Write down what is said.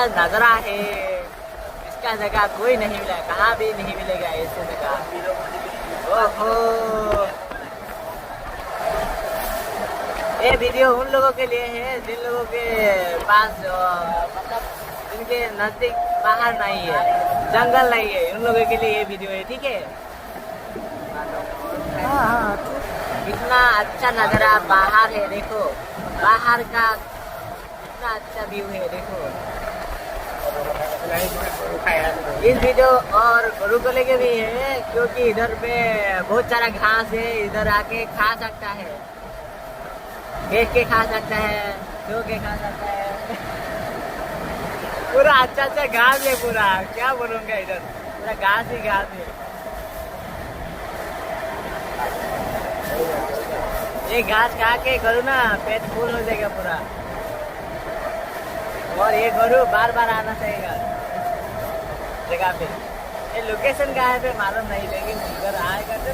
नजारा है, इसका जगह कोई नहीं मिला, कहाँ भी नहीं मिलेगा ऐसे जगह। ओहो, ये वीडियो उन लोगों के लिए है जिन लोगों के पास मतलब जिनके नजदीक बाहर नहीं है, जंगल नहीं है, उन लोगों के लिए ये वीडियो है, ठीक है। इतना अच्छा नजारा बाहर है, देखो बाहर का इतना अच्छा व्यू है, देखो। इस वीडियो और गरु को लेके भी है, क्योंकि इधर पे बहुत सारा घास है, इधर आके खा सकता है, देख के खा सकता है, धो के खा सकता है। पूरा अच्छा अच्छा घास है, पूरा क्या बोलूंगा, इधर पूरा घास ही घास है। ये घास खा के गरु ना पेट फुल हो जाएगा पूरा, और ये गरु बार बार आना चाहिए जगह पे। ये लोकेशन कहाँ है पे मालूम नहीं, लेकिन इधर आएगा तो